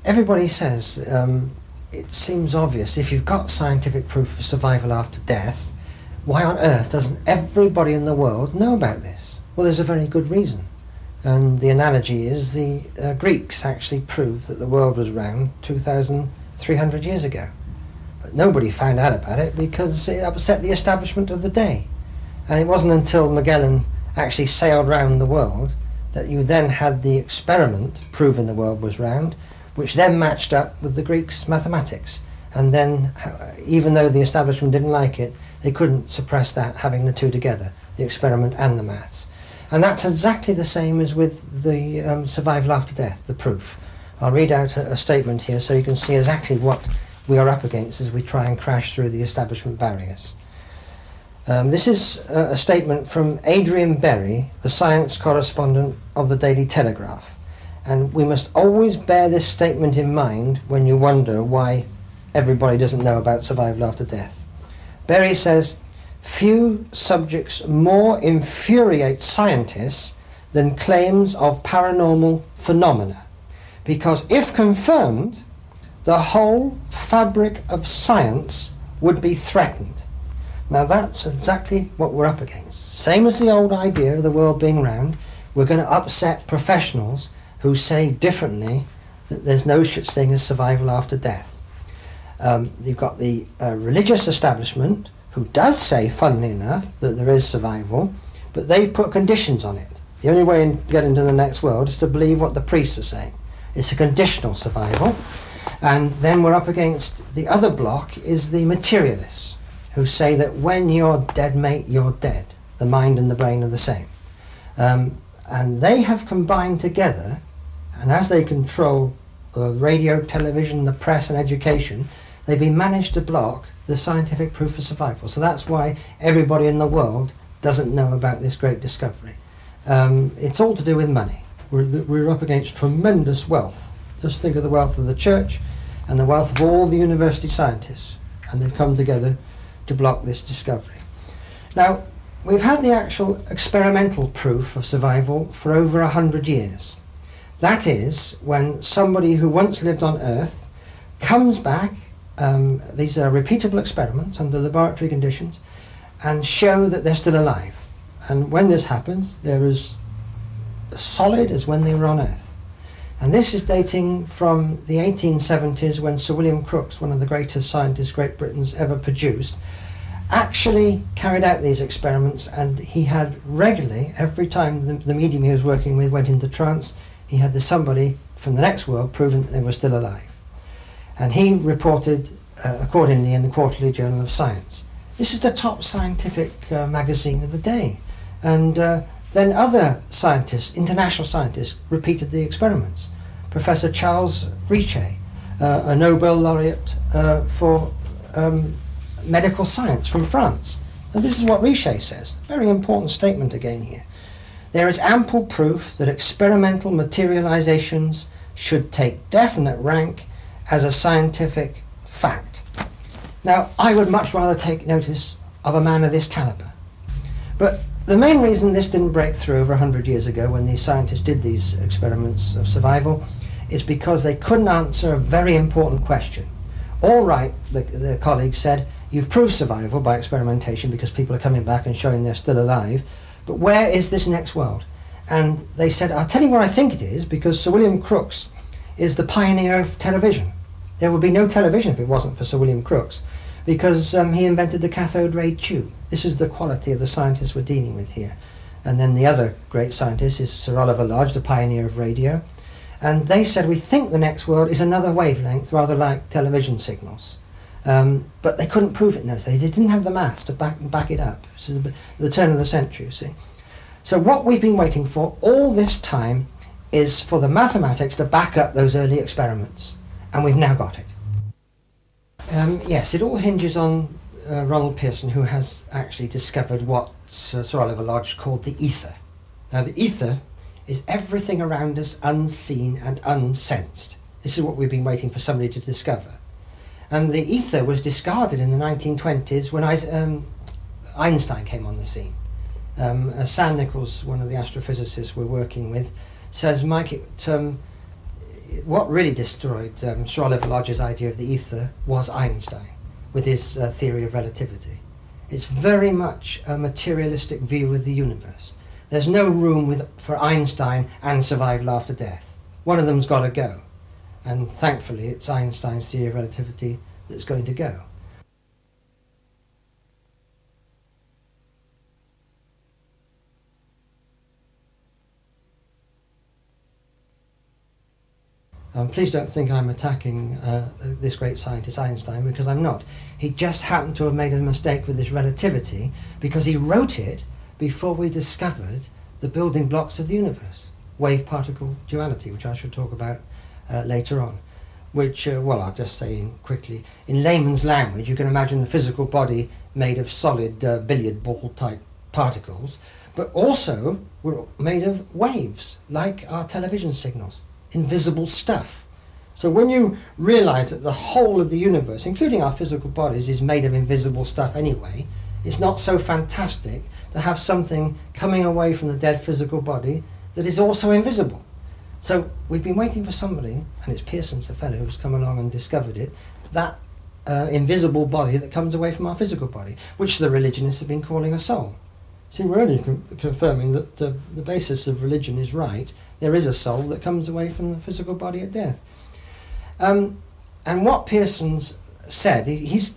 everybody says it seems obvious, if you've got scientific proof of survival after death, why on earth doesn't everybody in the world know about this? Well, there's a very good reason. And the analogy is the Greeks actually proved that the world was round 2,300 years ago. But nobody found out about it because it upset the establishment of the day. And it wasn't until Magellan actually sailed round the world that you then had the experiment proving the world was round, which then matched up with the Greeks' mathematics. And then, even though the establishment didn't like it, they couldn't suppress that, having the two together, the experiment and the maths. And that's exactly the same as with the survival after death, the proof. I'll read out a statement here so you can see exactly what we are up against as we try and crash through the establishment barriers. This is a statement from Adrian Berry, the science correspondent of the Daily Telegraph. And we must always bear this statement in mind when you wonder why everybody doesn't know about survival after death. Berry says, "Few subjects more infuriate scientists than claims of paranormal phenomena, because if confirmed, the whole fabric of science would be threatened." Now that's exactly what we're up against. Same as the old idea of the world being round, we're going to upset professionals who say differently that there's no such thing as survival after death. You've got the religious establishment who does say, funnily enough, that there is survival, but they've put conditions on it. The only way to get into the next world is to believe what the priests are saying. It's a conditional survival. And then we're up against the other block is the materialists, who say that when you're dead, mate, you're dead. The mind and the brain are the same. And they have combined together, and as they control radio, television, the press and education, they've been managed to block the scientific proof of survival. So that's why everybody in the world doesn't know about this great discovery. It's all to do with money. We're up against tremendous wealth. Just think of the wealth of the church and the wealth of all the university scientists, and they've come together to block this discovery. Now, we've had the actual experimental proof of survival for over 100 years. That is, when somebody who once lived on Earth comes back, these are repeatable experiments under laboratory conditions, and show that they're still alive. And when this happens, they're as solid as when they were on Earth. And this is dating from the 1870s, when Sir William Crookes, one of the greatest scientists Great Britain's ever produced, actually carried out these experiments, and he had regularly, every time the medium he was working with went into trance, he had somebody from the next world proving that they were still alive. And he reported accordingly in the Quarterly Journal of Science. This is the top scientific magazine of the day. And then other scientists, international scientists, repeated the experiments. Professor Charles Richet, a Nobel laureate for medical science from France. And this is what Richet says. Very important statement again here. "There is ample proof that experimental materializations should take definite rank as a scientific fact." Now, I would much rather take notice of a man of this caliber. But the main reason this didn't break through over 100 years ago when these scientists did these experiments of survival is because they couldn't answer a very important question. All right, the colleagues said, you've proved survival by experimentation because people are coming back and showing they're still alive, but where is this next world? And they said, I'll tell you where I think it is, because Sir William Crookes is the pioneer of television. There would be no television if it wasn't for Sir William Crookes, because he invented the cathode ray tube. This is the quality of the scientists we're dealing with here. And then the other great scientist is Sir Oliver Lodge, the pioneer of radio. And they said, we think the next world is another wavelength, rather like television signals. But they couldn't prove it, no. They didn't have the maths to back it up. This is the turn of the century, you see. So what we've been waiting for all this time is for the mathematics to back up those early experiments. And we've now got it. Yes, it all hinges on Ronald Pearson, who has actually discovered what Sir Oliver Lodge called the ether. Now, the ether is everything around us unseen and unsensed. This is what we've been waiting for somebody to discover. And the ether was discarded in the 1920s when Einstein came on the scene. Sam Nichols, one of the astrophysicists we're working with, says, Mike, what really destroyed Schroeder-Lodge's idea of the ether was Einstein, with his theory of relativity. It's very much a materialistic view of the universe. There's no room for Einstein and survival after death. One of them's got to go. And thankfully, it's Einstein's theory of relativity that's going to go. Please don't think I'm attacking this great scientist Einstein, because I'm not. He just happened to have made a mistake with his relativity because he wrote it before we discovered the building blocks of the universe, wave-particle duality, which I shall talk about later on. Which, well, I'll just say quickly, in layman's language, you can imagine a physical body made of solid billiard ball-type particles, but also we're made of waves, like our television signals. Invisible stuff. So when you realise that the whole of the universe, including our physical bodies, is made of invisible stuff anyway, it's not so fantastic to have something coming away from the dead physical body that is also invisible. So we've been waiting for somebody, and it's Pearson's the fellow who's come along and discovered it, that invisible body that comes away from our physical body, which the religionists have been calling a soul. See, we're only confirming that the basis of religion is right. There is a soul that comes away from the physical body at death. And what Pearson's said, he's